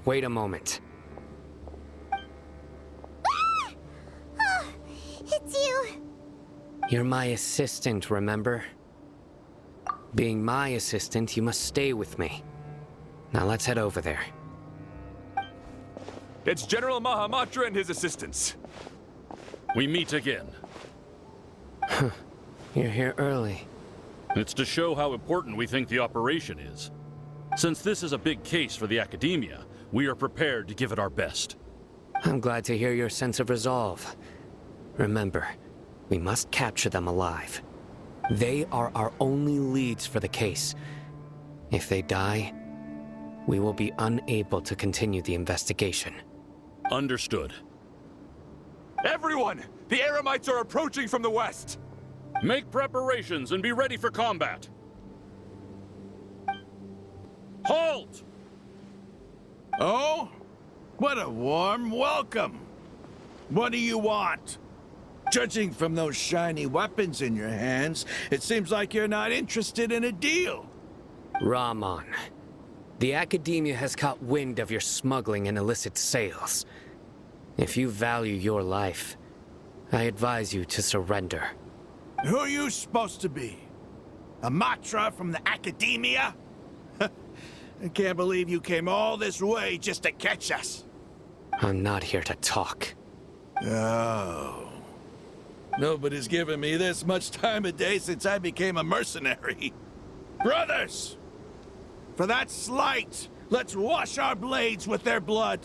Wait a moment. Ah! Oh, it's you. You're my assistant, remember? Being my assistant, you must stay with me. Now let's head over there. It's General Mahamatra and his assistants. We meet again. You're here early. It's to show how important we think the operation is. Since this is a big case for the Academia, we are prepared to give it our best. I'm glad to hear your sense of resolve. Remember, we must capture them alive. They are our only leads for the case. If they die, we will be unable to continue the investigation. Understood. Everyone! The Eremites are approaching from the west! Make preparations and be ready for combat. Halt! Oh? What a warm welcome. What do you want? Judging from those shiny weapons in your hands, it seems like you're not interested in a deal. Rahman, the Academia has caught wind of your smuggling and illicit sales. If you value your life, I advise you to surrender. Who are you supposed to be? A Matra from the Academia? I can't believe you came all this way just to catch us. I'm not here to talk. Oh. Nobody's given me this much time of day since I became a mercenary. Brothers! For that slight, let's wash our blades with their blood.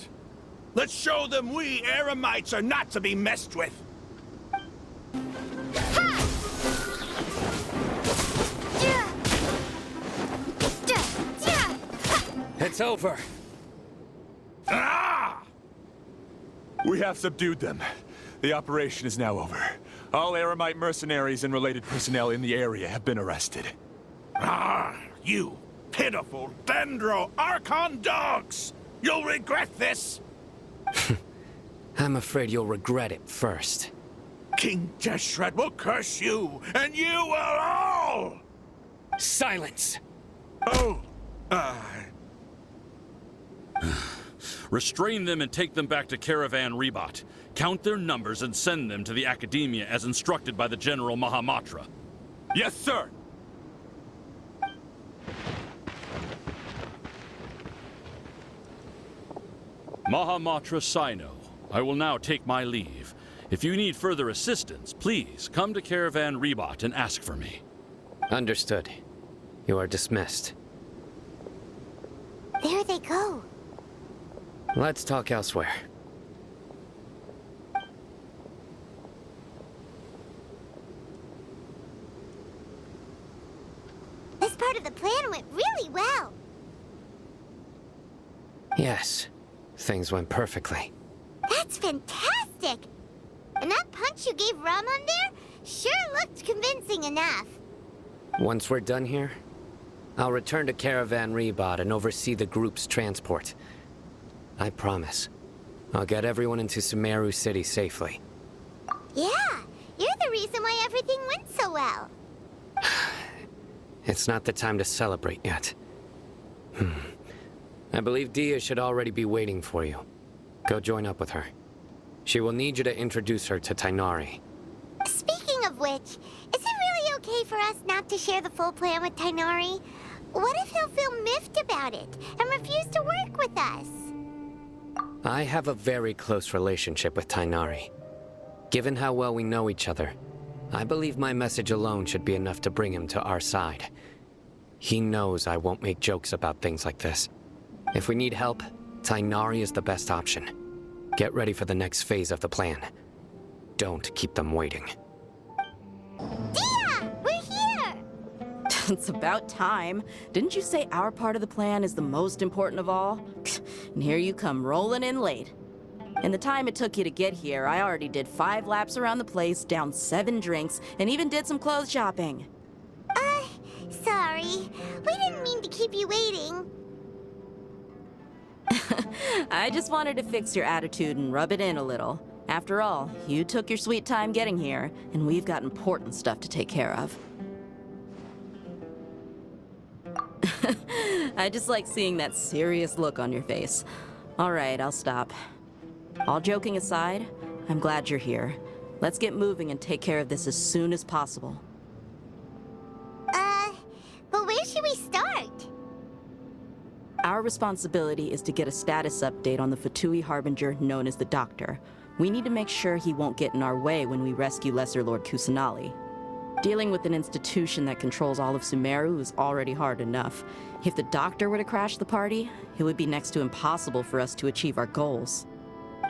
Let's show them we Eremites are not to be messed with. It's over. Ah! We have subdued them. The operation is now over. All Eremite mercenaries and related personnel in the area have been arrested. Ah, you pitiful Dendro Archon dogs! You'll regret this! I'm afraid you'll regret it first. King Deshret will curse you, and you will all! Silence! Oh, Restrain them and take them back to Caravan Rebot. Count their numbers and send them to the Academia as instructed by the General Mahamatra. Yes, sir! Mahamatra Sino, I will now take my leave. If you need further assistance, please come to Caravan Rebot and ask for me. Understood. You are dismissed. There they go. Let's talk elsewhere. This part of the plan went really well. Yes, things went perfectly. That's fantastic! And that punch you gave Rahman there sure looked convincing enough. Once we're done here, I'll return to Caravan Rebot and oversee the group's transport. I promise. I'll get everyone into Sumeru City safely. Yeah, you're the reason why everything went so well. It's not the time to celebrate yet. I believe Dia should already be waiting for you. Go join up with her. She will need you to introduce her to Tighnari. Speaking of which, is it really okay for us not to share the full plan with Tighnari? What if he'll feel miffed about it and refuse to work with us? I have a very close relationship with Tighnari. Given how well we know each other, I believe my message alone should be enough to bring him to our side. He knows I won't make jokes about things like this. If we need help, Tighnari is the best option. Get ready for the next phase of the plan. Don't keep them waiting. Dia! We're here! It's about time. Didn't you say our part of the plan is the most important of all? And here you come rolling in late. In the time it took you to get here, I already did 5 laps around the place, downed 7 drinks, and even did some clothes shopping. Sorry. We didn't mean to keep you waiting. I just wanted to fix your attitude and rub it in a little. After all, you took your sweet time getting here, and we've got important stuff to take care of. I just like seeing that serious look on your face. All right, I'll stop. All joking aside, I'm glad you're here. Let's get moving and take care of this as soon as possible. But where should we start? Our responsibility is to get a status update on the Fatui Harbinger known as the Doctor. We need to make sure he won't get in our way when we rescue Lesser Lord Kusanali. Dealing with an institution that controls all of Sumeru is already hard enough. If the Doctor were to crash the party, it would be next to impossible for us to achieve our goals.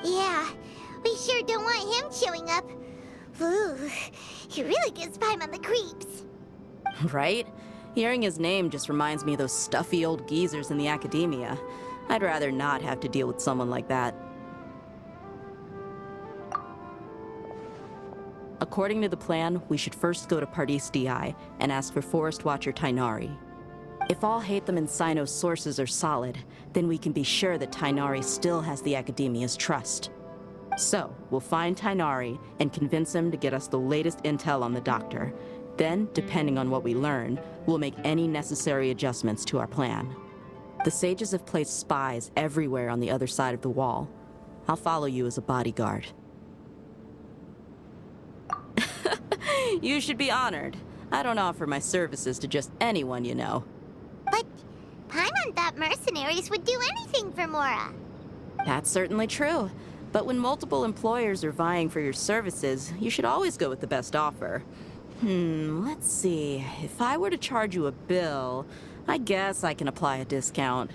Yeah, we sure don't want him showing up. Ooh, he really gives Paimon the creeps. Right? Hearing his name just reminds me of those stuffy old geezers in the academia. I'd rather not have to deal with someone like that. According to the plan, we should first go to Pardis Di and ask for Forest Watcher Tainari. If all Hatham and Sino's sources are solid, then we can be sure that Tainari still has the academia's trust. So, we'll find Tainari and convince him to get us the latest intel on the Doctor. Then, depending on what we learn, we'll make any necessary adjustments to our plan. The sages have placed spies everywhere on the other side of the wall. I'll follow you as a bodyguard. You should be honored. I don't offer my services to just anyone you know. But Paimon thought mercenaries would do anything for Mora. That's certainly true. But when multiple employers are vying for your services, you should always go with the best offer. Let's see. If I were to charge you a bill, I guess I can apply a discount.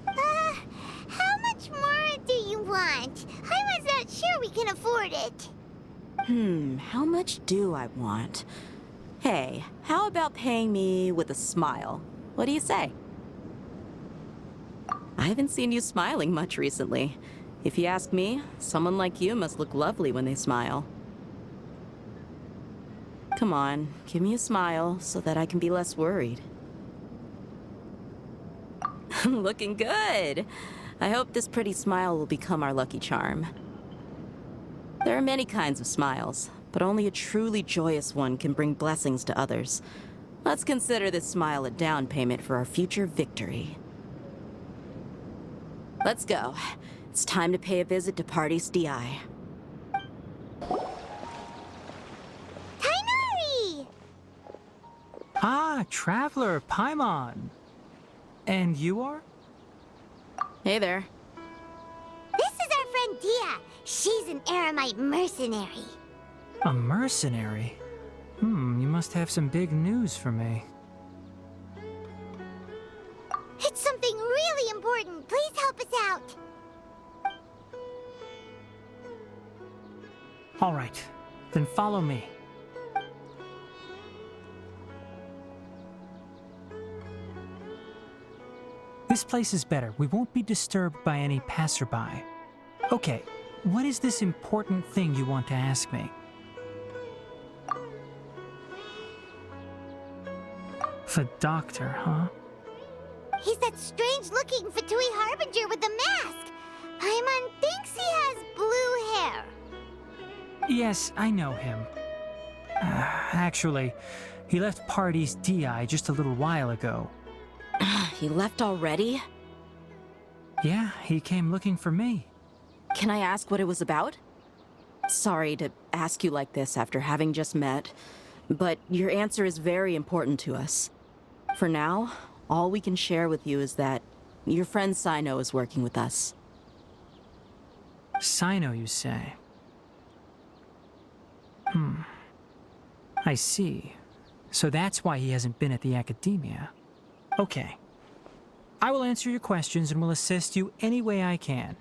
How much more do you want? I was not sure we can afford it. How much do I want? Hey, how about paying me with a smile? What do you say? I haven't seen you smiling much recently. If you ask me, someone like you must look lovely when they smile. Come on, give me a smile so that I can be less worried. Looking good! I hope this pretty smile will become our lucky charm. There are many kinds of smiles, but only a truly joyous one can bring blessings to others. Let's consider this smile a down payment for our future victory. Let's go. It's time to pay a visit to Pardis Di. Tainari! Ah, Traveler, Paimon. And you are? Hey there. This is our friend Dia. She's an Aramite mercenary. A mercenary? You must have some big news for me. It's something really important. Please help us out. All right, then follow me. This place is better. We won't be disturbed by any passerby. Okay, what is this important thing you want to ask me? The Doctor, huh? He's that strange-looking Fatui Harbinger with the mask. Paimon thinks he has blue hair. Yes, I know him. Actually, he left Pardis Di just a little while ago. He left already? Yeah, he came looking for me. Can I ask what it was about? Sorry to ask you like this after having just met, but your answer is very important to us. For now, all we can share with you is that your friend Sino is working with us. Sino, you say? I see. So that's why he hasn't been at the academia. Okay. I will answer your questions and will assist you any way I can.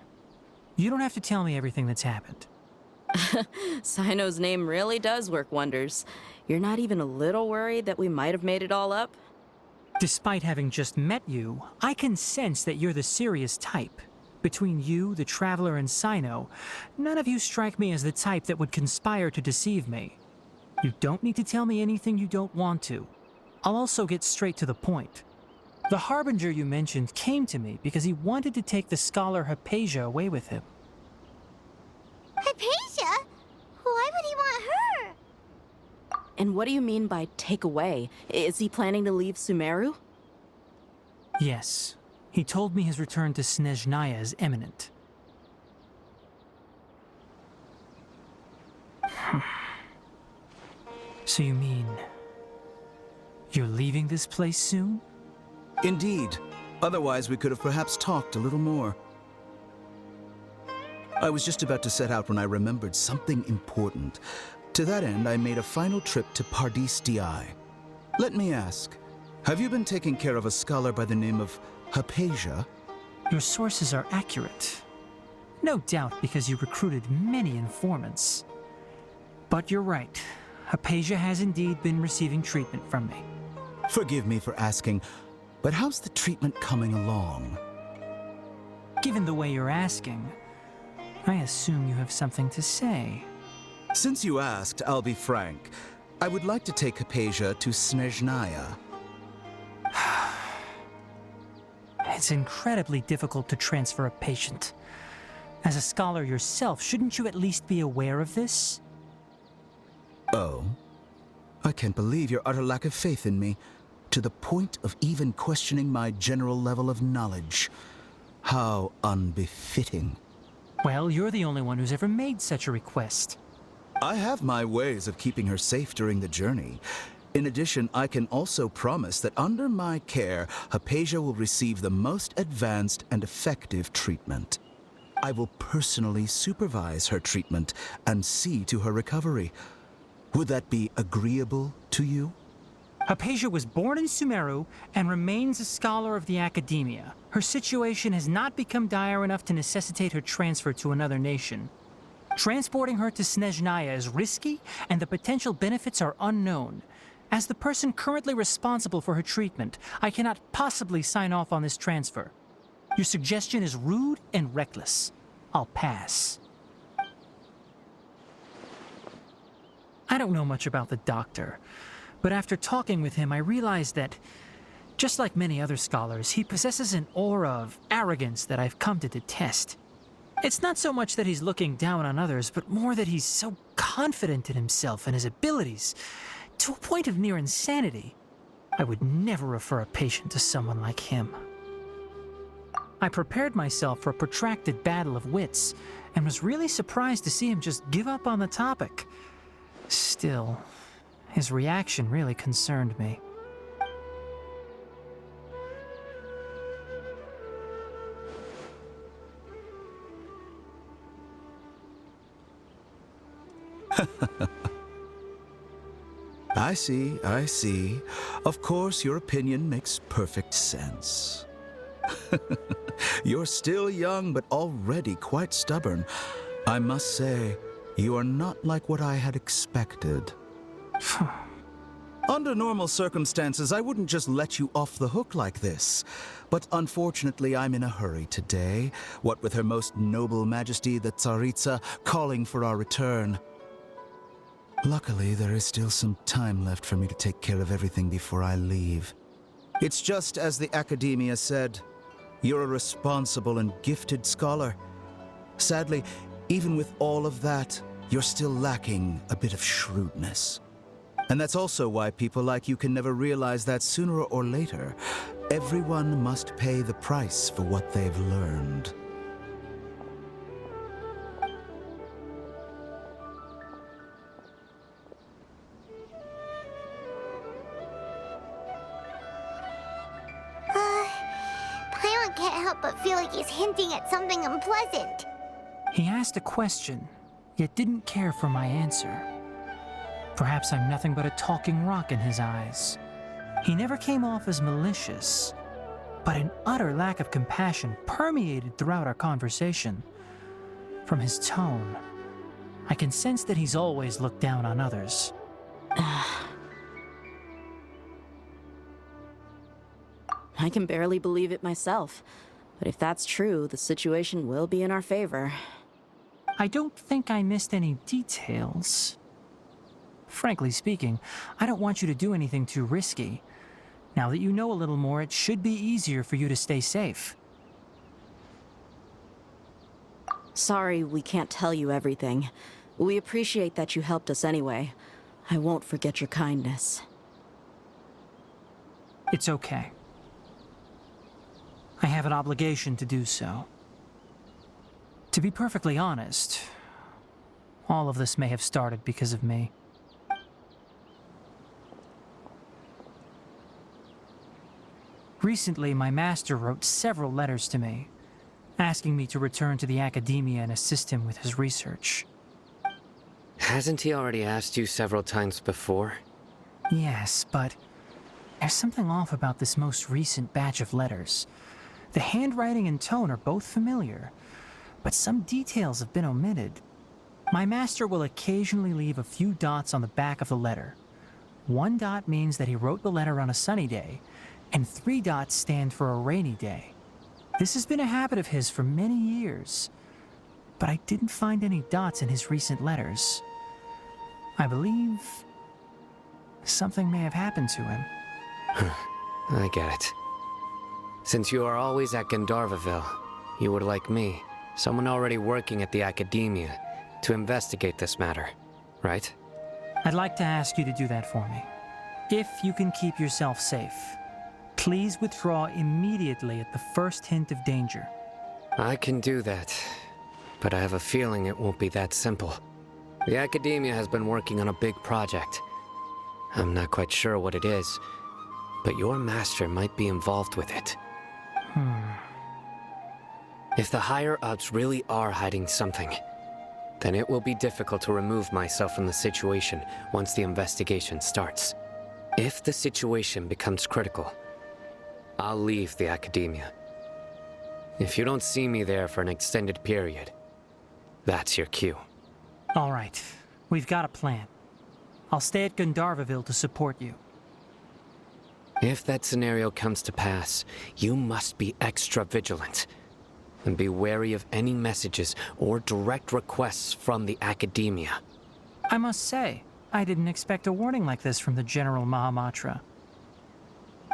You don't have to tell me everything that's happened. Sino's name really does work wonders. You're not even a little worried that we might have made it all up? Despite having just met you, I can sense that you're the serious type. Between you, the Traveler, and Sino, none of you strike me as the type that would conspire to deceive me. You don't need to tell me anything you don't want to. I'll also get straight to the point. The Harbinger you mentioned came to me because he wanted to take the scholar Hypatia away with him. Hypatia? Why would he want her? And what do you mean by take away? Is he planning to leave Sumeru? Yes. He told me his return to Snezhnaya is imminent. So you mean... you're leaving this place soon? Indeed. Otherwise, we could have perhaps talked a little more. I was just about to set out when I remembered something important. To that end, I made a final trip to Pardis Di. Let me ask, have you been taking care of a scholar by the name of Hypatia? Your sources are accurate. No doubt because you recruited many informants. But you're right. Hypatia has indeed been receiving treatment from me. Forgive me for asking, but how's the treatment coming along? Given the way you're asking, I assume you have something to say. Since you asked, I'll be frank. I would like to take Hypatia to Snezhnaya. It's incredibly difficult to transfer a patient. As a scholar yourself, shouldn't you at least be aware of this? Oh? I can't believe your utter lack of faith in me, to the point of even questioning my general level of knowledge. How unbefitting. Well, you're the only one who's ever made such a request. I have my ways of keeping her safe during the journey. In addition, I can also promise that under my care, Hypatia will receive the most advanced and effective treatment. I will personally supervise her treatment and see to her recovery. Would that be agreeable to you? Hypatia was born in Sumeru and remains a scholar of the academia. Her situation has not become dire enough to necessitate her transfer to another nation. Transporting her to Snezhnaya is risky, and the potential benefits are unknown. As the person currently responsible for her treatment, I cannot possibly sign off on this transfer. Your suggestion is rude and reckless. I'll pass. I don't know much about the doctor, but after talking with him, I realized that, just like many other scholars, he possesses an aura of arrogance that I've come to detest. It's not so much that he's looking down on others, but more that he's so confident in himself and his abilities, to a point of near insanity. I would never refer a patient to someone like him. I prepared myself for a protracted battle of wits, and was really surprised to see him just give up on the topic. Still, his reaction really concerned me. I see. Of course, your opinion makes perfect sense. You're still young, but already quite stubborn. I must say, you are not like what I had expected. Under normal circumstances, I wouldn't just let you off the hook like this. But unfortunately, I'm in a hurry today, what with Her Most Noble Majesty the Tsaritsa calling for our return. Luckily, there is still some time left for me to take care of everything before I leave. It's just as the Academia said, you're a responsible and gifted scholar. Sadly, even with all of that, you're still lacking a bit of shrewdness. And that's also why people like you can never realize that sooner or later, everyone must pay the price for what they've learned. Paimon can't help but feel like he's hinting at something unpleasant. He asked a question, yet didn't care for my answer. Perhaps I'm nothing but a talking rock in his eyes. He never came off as malicious, but an utter lack of compassion permeated throughout our conversation. From his tone, I can sense that he's always looked down on others. I can barely believe it myself. But if that's true, the situation will be in our favor. I don't think I missed any details. Frankly speaking, I don't want you to do anything too risky. Now that you know a little more, it should be easier for you to stay safe. Sorry we can't tell you everything. We appreciate that you helped us anyway. I won't forget your kindness. It's okay. I have an obligation to do so. To be perfectly honest, all of this may have started because of me. Recently, my master wrote several letters to me, asking me to return to the academia and assist him with his research. Hasn't he already asked you several times before? Yes, but there's something off about this most recent batch of letters. The handwriting and tone are both familiar, but some details have been omitted. My master will occasionally leave a few dots on the back of the letter. 1 dot means that he wrote the letter on a sunny day, and 3 dots stand for a rainy day. This has been a habit of his for many years, but I didn't find any dots in his recent letters. I believe something may have happened to him. I get it. Since you are always at Gandharvaville, you would like me, someone already working at the academia, to investigate this matter, right? I'd like to ask you to do that for me. If you can keep yourself safe, please withdraw immediately at the first hint of danger. I can do that, but I have a feeling it won't be that simple. The academia has been working on a big project. I'm not quite sure what it is, but your master might be involved with it. If the higher-ups really are hiding something, then it will be difficult to remove myself from the situation once the investigation starts. If the situation becomes critical, I'll leave the academia. If you don't see me there for an extended period, that's your cue. All right, we've got a plan. I'll stay at Gandharvaville to support you. If that scenario comes to pass, you must be extra vigilant. And be wary of any messages or direct requests from the academia. I must say, I didn't expect a warning like this from the General Mahamatra.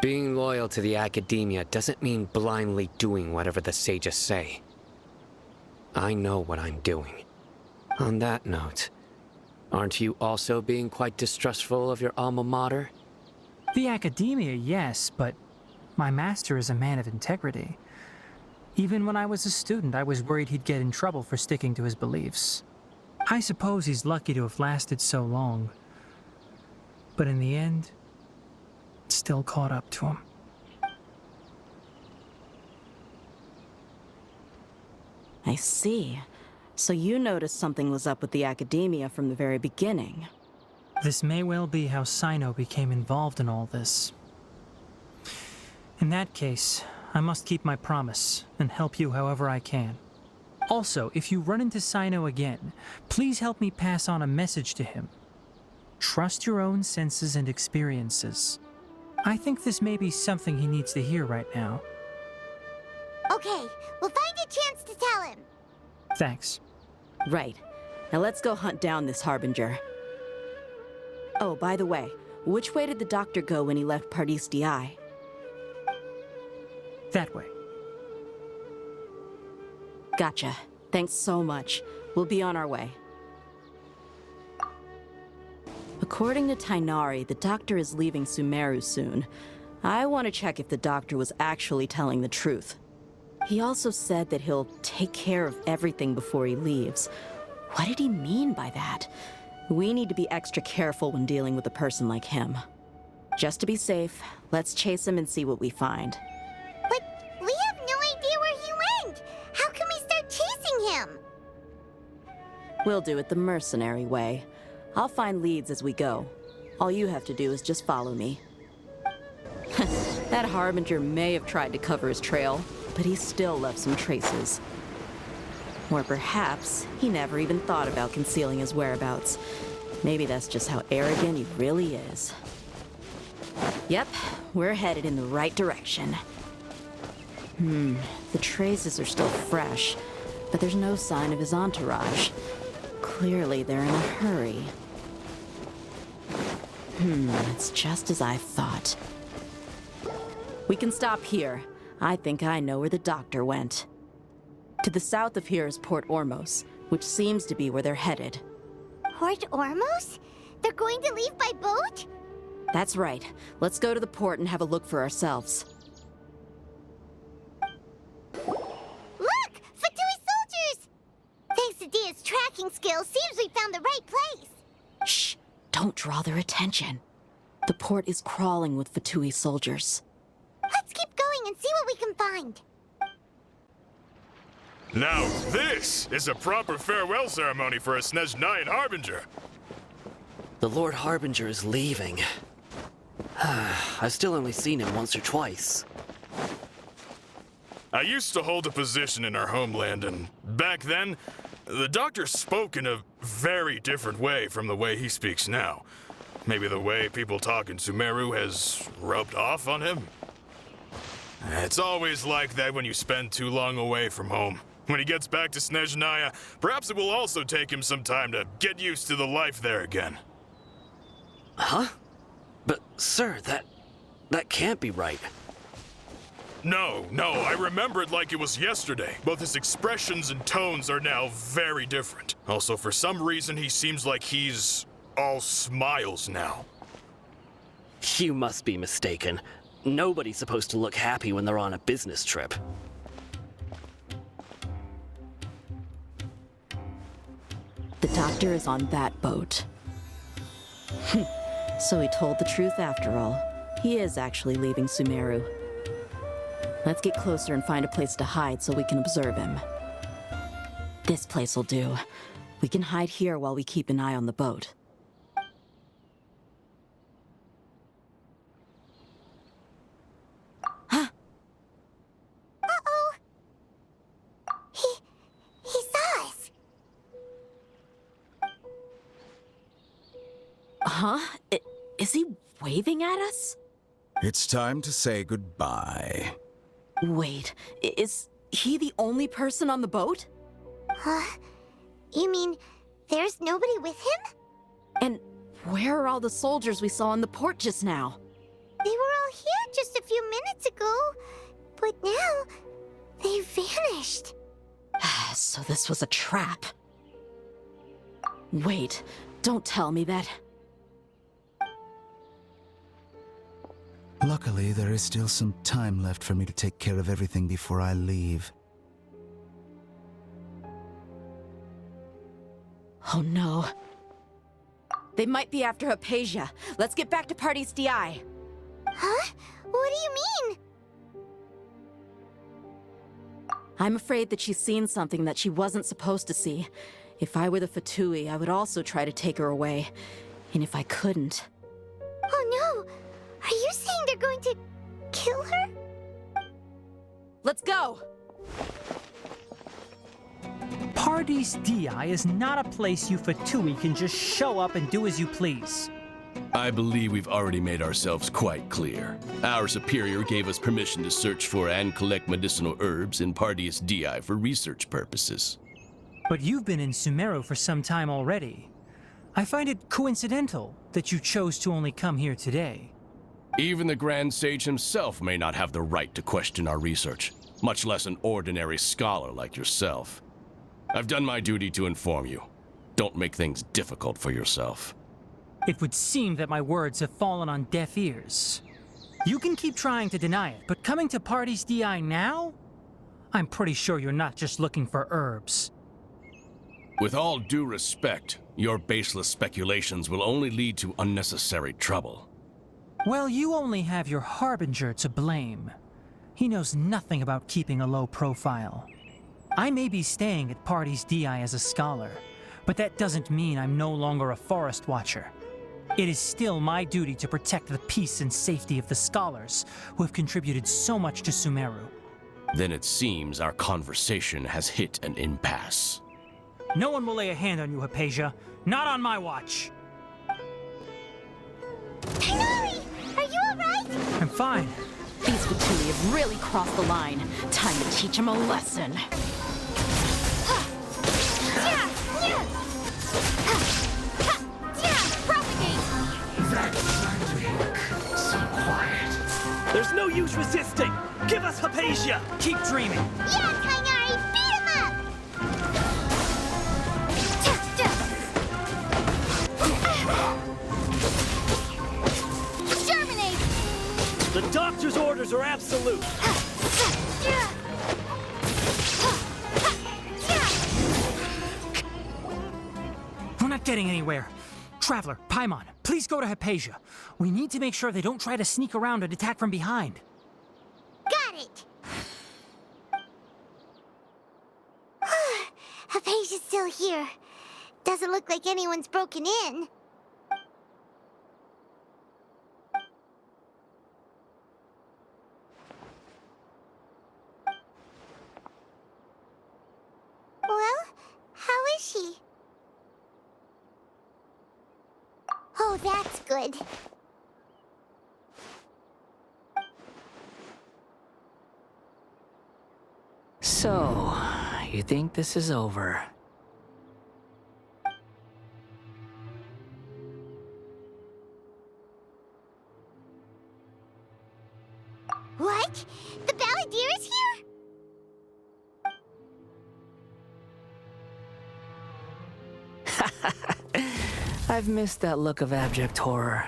Being loyal to the academia doesn't mean blindly doing whatever the sages say. I know what I'm doing. On that note, aren't you also being quite distrustful of your alma mater? The academia, yes, but my master is a man of integrity. Even when I was a student, I was worried he'd get in trouble for sticking to his beliefs. I suppose he's lucky to have lasted so long. But in the end, it still caught up to him. I see. So you noticed something was up with the academia from the very beginning. This may well be how Sino became involved in all this. In that case, I must keep my promise and help you however I can. Also, if you run into Sino again, please help me pass on a message to him. Trust your own senses and experiences. I think this may be something he needs to hear right now. Okay, we'll find a chance to tell him. Thanks. Right. Now let's go hunt down this Harbinger. Oh, by the way, which way did the doctor go when he left Pardis Eye? That way. Gotcha. Thanks so much. We'll be on our way. According to Tainari, the doctor is leaving Sumeru soon. I want to check if the doctor was actually telling the truth. He also said that he'll take care of everything before he leaves. What did he mean by that? We need to be extra careful when dealing with a person like him. Just to be safe, let's chase him and see what we find. But we have no idea where he went. How can we start chasing him? We'll do it the mercenary way. I'll find leads as we go. All you have to do is just follow me. That Harbinger may have tried to cover his trail, but he still left some traces. Or perhaps he never even thought about concealing his whereabouts. Maybe that's just how arrogant he really is. Yep, we're headed in the right direction. The traces are still fresh, but there's no sign of his entourage. Clearly they're in a hurry. It's just as I thought. We can stop here. I think I know where the doctor went. To the south of here is Port Ormos, which seems to be where they're headed. Port Ormos? They're going to leave by boat? That's right. Let's go to the port and have a look for ourselves. watching skills, seems we found the right place. Shh! Don't draw their attention. The port is crawling with Fatui soldiers. Let's keep going and see what we can find. Now this is a proper farewell ceremony for a Snezhnayan Harbinger. The Lord Harbinger is leaving. I've still only seen him once or twice. I used to hold a position in our homeland, and back then, the doctor spoke in a very different way from the way he speaks now. Maybe the way people talk in Sumeru has rubbed off on him? It's always like that when you spend too long away from home. When he gets back to Snezhnaya, perhaps it will also take him some time to get used to the life there again. Huh? But, sir, that can't be right. No, I remember it like it was yesterday. Both his expressions and tones are now very different. Also, for some reason, he seems like he's all smiles now. You must be mistaken. Nobody's supposed to look happy when they're on a business trip. The doctor is on that boat. So he told the truth after all. He is actually leaving Sumeru. Let's get closer and find a place to hide so we can observe him. This place will do. We can hide here while we keep an eye on the boat. Huh? Uh-oh. He saw us. Huh? Is he waving at us? It's time to say goodbye. Wait, is he the only person on the boat? Huh? You mean there's nobody with him? And where are all the soldiers we saw in the port just now? They were all here just a few minutes ago, but now they've vanished. So this was a trap. Wait, don't tell me that. Luckily, there is still some time left for me to take care of everything before I leave. Oh no. They might be after Hypatia. Let's get back to Party's DI. Huh? What do you mean? I'm afraid that she's seen something that she wasn't supposed to see. If I were the Fatui, I would also try to take her away. And if I couldn't... Oh no! Are you saying they're going to kill her? Let's go! Pardes Di is not a place you Fatui can just show up and do as you please. I believe we've already made ourselves quite clear. Our superior gave us permission to search for and collect medicinal herbs in Pardes Di for research purposes. But you've been in Sumeru for some time already. I find it coincidental that you chose to only come here today. Even the Grand Sage himself may not have the right to question our research, much less an ordinary scholar like yourself. I've done my duty to inform you. Don't make things difficult for yourself. It would seem that my words have fallen on deaf ears. You can keep trying to deny it, but coming to Pardes Di now? I'm pretty sure you're not just looking for herbs. With all due respect, your baseless speculations will only lead to unnecessary trouble. Well, you only have your Harbinger to blame. He knows nothing about keeping a low profile. I may be staying at Pardes Di as a scholar, but that doesn't mean I'm no longer a forest watcher. It is still my duty to protect the peace and safety of the scholars who have contributed so much to Sumeru. Then it seems our conversation has hit an impasse. No one will lay a hand on you, Hypatia. Not on my watch. Tighnari! Are you alright? I'm fine. These Fatui have really crossed the line. Time to teach them a lesson. There's no use resisting! Give us Hypatia! Keep dreaming. Yeah, Tighnari! Beat him up! Exterminate! The doctor's orders are absolute! not getting anywhere. Traveler, Paimon, please go to Hypatia. We need to make sure they don't try to sneak around and attack from behind. Got it! Hypatia's still here. Doesn't look like anyone's broken in. Well, how is she? Oh, that's good. So, you think this is over? What? The Balladeer is here? I've missed that look of abject horror.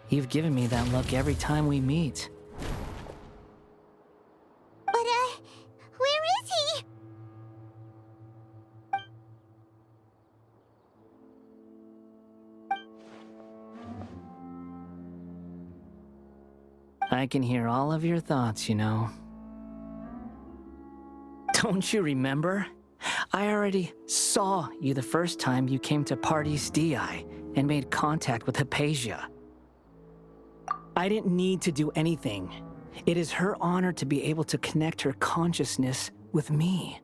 You've given me that look every time we meet. But, where is he? I can hear all of your thoughts, you know. Don't you remember? I already saw you the first time you came to Parties DI and made contact with Hypatia. I didn't need to do anything. It is her honor to be able to connect her consciousness with me.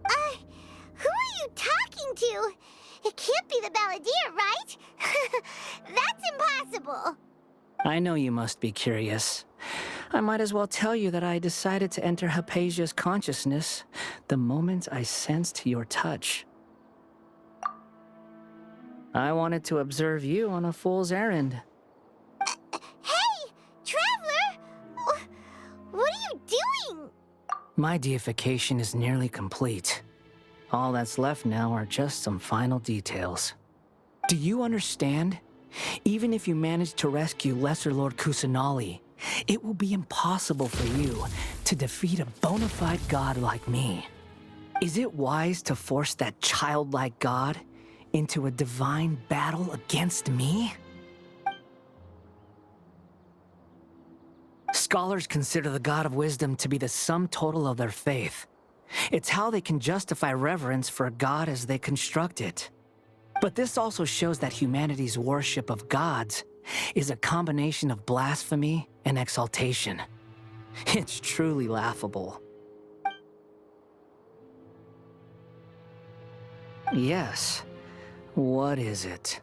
Who are you talking to? It can't be the Balladeer, right? That's impossible. I know you must be curious. I might as well tell you that I decided to enter Hypatia's consciousness the moment I sensed your touch. I wanted to observe you on a fool's errand. Hey, Traveler! What are you doing? My deification is nearly complete. All that's left now are just some final details. Do you understand? Even if you manage to rescue Lesser Lord Kusanali, it will be impossible for you to defeat a bona fide god like me. Is it wise to force that childlike god into a divine battle against me? Scholars consider the god of wisdom to be the sum total of their faith. It's how they can justify reverence for a god as they construct it. But this also shows that humanity's worship of gods is a combination of blasphemy and exaltation. It's truly laughable. Yes. What is it?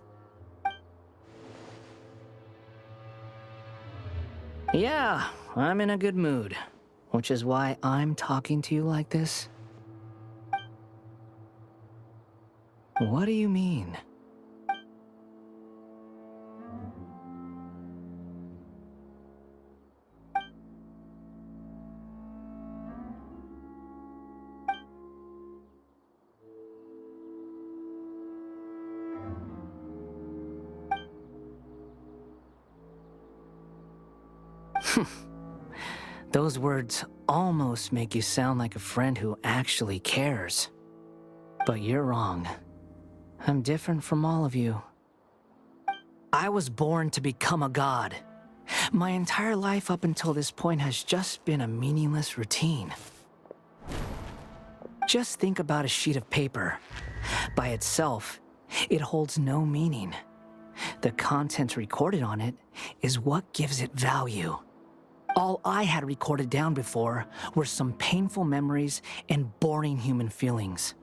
Yeah, I'm in a good mood, which is why I'm talking to you like this. What do you mean? Those words almost make you sound like a friend who actually cares. But you're wrong. I'm different from all of you. I was born to become a god. My entire life up until this point has just been a meaningless routine. Just think about a sheet of paper. By itself, it holds no meaning. The content recorded on it is what gives it value. All I had recorded down before were some painful memories and boring human feelings.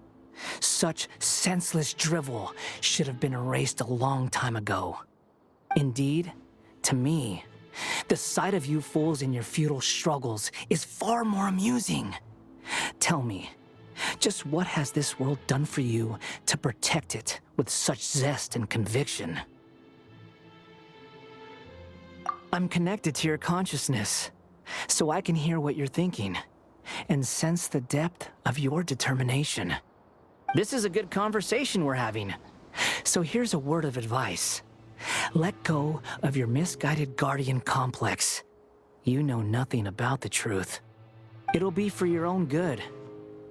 Such senseless drivel should have been erased a long time ago. Indeed, to me, the sight of you fools in your futile struggles is far more amusing. Tell me, just what has this world done for you to protect it with such zest and conviction? I'm connected to your consciousness, so I can hear what you're thinking and sense the depth of your determination. This is a good conversation we're having. So here's a word of advice. Let go of your misguided guardian complex. You know nothing about the truth. It'll be for your own good,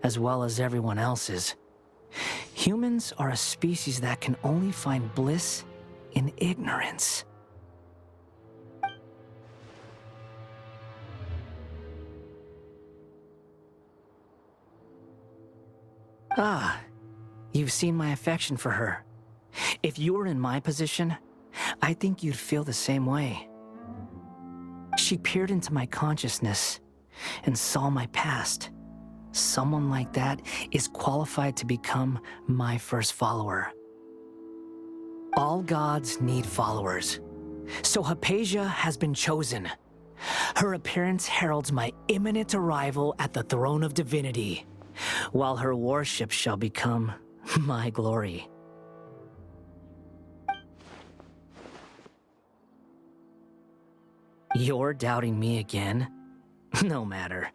as well as everyone else's. Humans are a species that can only find bliss in ignorance. Ah, you've seen my affection for her. If you were in my position, I think you'd feel the same way. She peered into my consciousness and saw my past. Someone like that is qualified to become my first follower. All gods need followers, so Hypatia has been chosen. Her appearance heralds my imminent arrival at the throne of divinity, while her worship shall become my glory. You're doubting me again? No matter.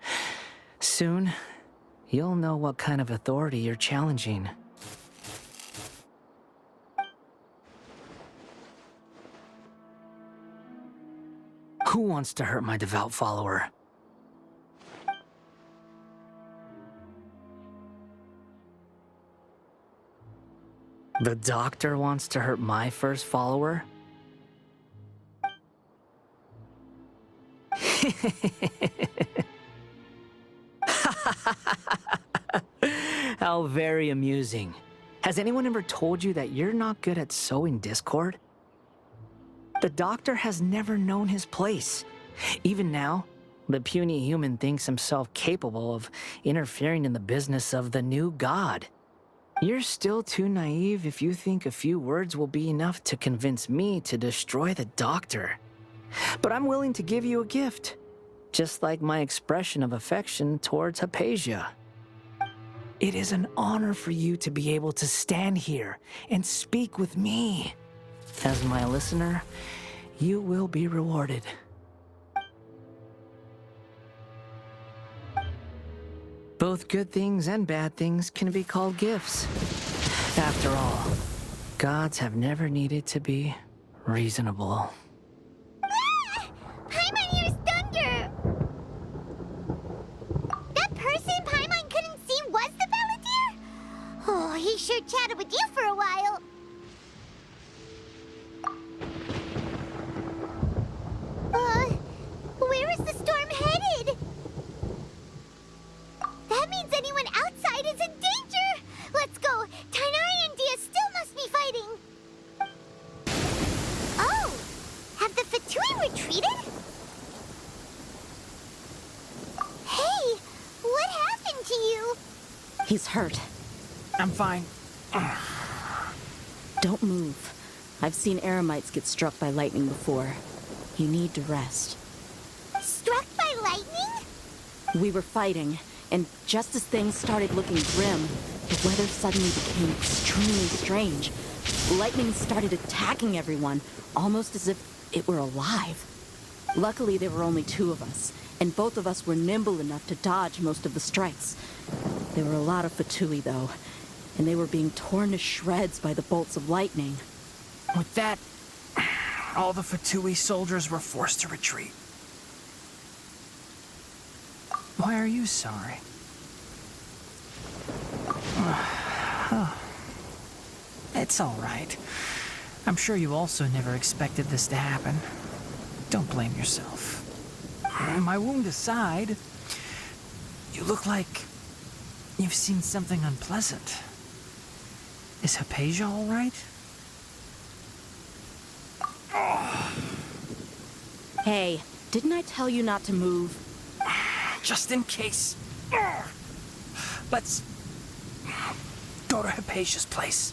Soon, you'll know what kind of authority you're challenging. Who wants to hurt my devout follower? The doctor wants to hurt my first follower? How very amusing. Has anyone ever told you that you're not good at sowing discord? The doctor has never known his place. Even now, the puny human thinks himself capable of interfering in the business of the new god. You're still too naive if you think a few words will be enough to convince me to destroy the doctor. But I'm willing to give you a gift, just like my expression of affection towards Hypatia. It is an honor for you to be able to stand here and speak with me. As my listener, you will be rewarded. Both good things and bad things can be called gifts. After all, gods have never needed to be reasonable. Paimon used thunder! That person Paimon couldn't see was the Palantir? Oh, he sure chatted with you for a while. Where is the storm headed? That means anyone outside is in danger! Let's go! Tighnari and Dia still must be fighting! Oh! Have the Fatui retreated? Hey! What happened to you? He's hurt. I'm fine. Don't move. I've seen Eremites get struck by lightning before. You need to rest. Struck by lightning? We were fighting, and just as things started looking grim, the weather suddenly became extremely strange. Lightning started attacking everyone, almost as if it were alive. Luckily, there were only two of us, and both of us were nimble enough to dodge most of the strikes. There were a lot of Fatui, though, and they were being torn to shreds by the bolts of lightning. With that, all the Fatui soldiers were forced to retreat. Why are you sorry? It's all right. I'm sure you also never expected this to happen. Don't blame yourself. My wound aside, you look like you've seen something unpleasant. Is Hypatia all right? Hey, didn't I tell you not to move? Just in case. Let's go to Hypatia's place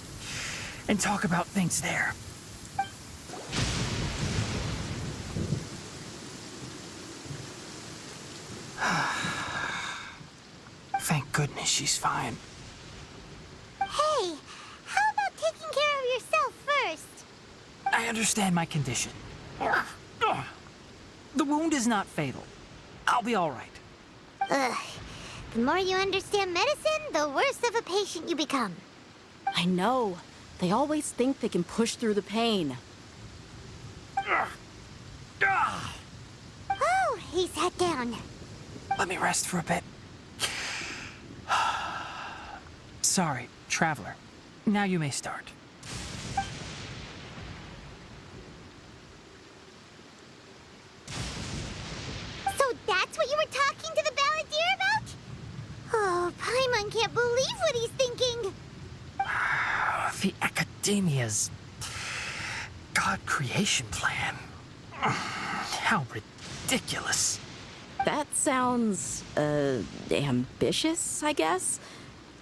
and talk about things there. Thank goodness she's fine. Hey, how about taking care of yourself first? I understand my condition. The wound is not fatal. I'll be all right. Ugh. The more you understand medicine, the worse of a patient you become. I know. They always think they can push through the pain. Oh, he sat down. Let me rest for a bit. Sorry, Traveler. Now you may start. So that's what you were talking to the Balladeer about? Oh, Paimon can't believe what he's thinking. The Academia's God creation plan. How ridiculous. That sounds, ambitious, I guess?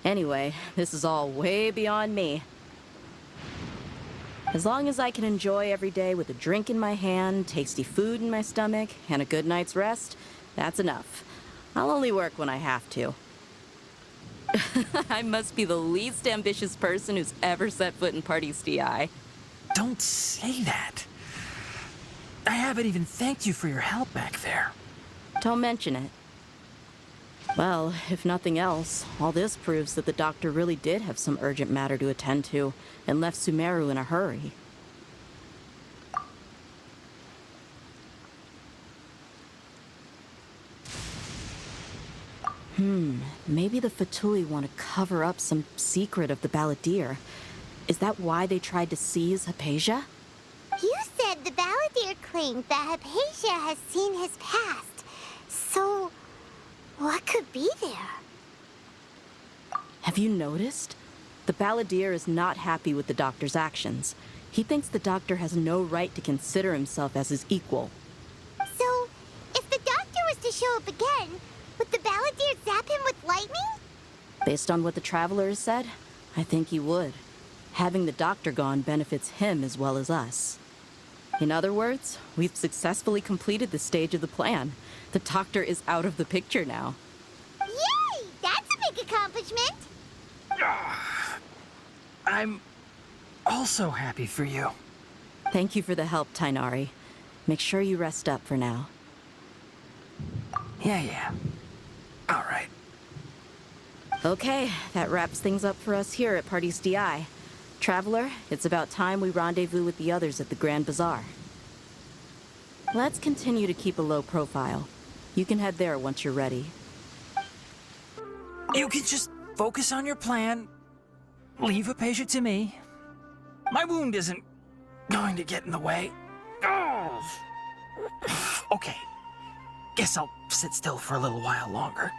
Anyway, this is all way beyond me. As long as I can enjoy every day with a drink in my hand, tasty food in my stomach, and a good night's rest, that's enough. I'll only work when I have to. I must be the least ambitious person who's ever set foot in Party's DI. Don't say that. I haven't even thanked you for your help back there. Don't mention it. Well, if nothing else, all this proves that the doctor really did have some urgent matter to attend to and left Sumeru in a hurry. Maybe the Fatui want to cover up some secret of the Balladeer. Is that why they tried to seize Hypatia? You said the Balladeer claimed that Hypatia has seen his past. So, what could be there? Have you noticed? The Balladeer is not happy with the doctor's actions. He thinks the doctor has no right to consider himself as his equal. So, if the doctor was to show up again, would the Balladeer zap him with lightning? Based on what the Traveler has said, I think he would. Having the doctor gone benefits him as well as us. In other words, we've successfully completed this stage of the plan. The doctor is out of the picture now. Yay! That's a big accomplishment! I'm also happy for you. Thank you for the help, Tainari. Make sure you rest up for now. Yeah. All right. Okay, that wraps things up for us here at Party's DI. Traveler, it's about time we rendezvous with the others at the Grand Bazaar. Let's continue to keep a low profile. You can head there once you're ready. You can just focus on your plan. Leave Hypatia to me. My wound isn't going to get in the way. Oh. Okay. Guess I'll sit still for a little while longer.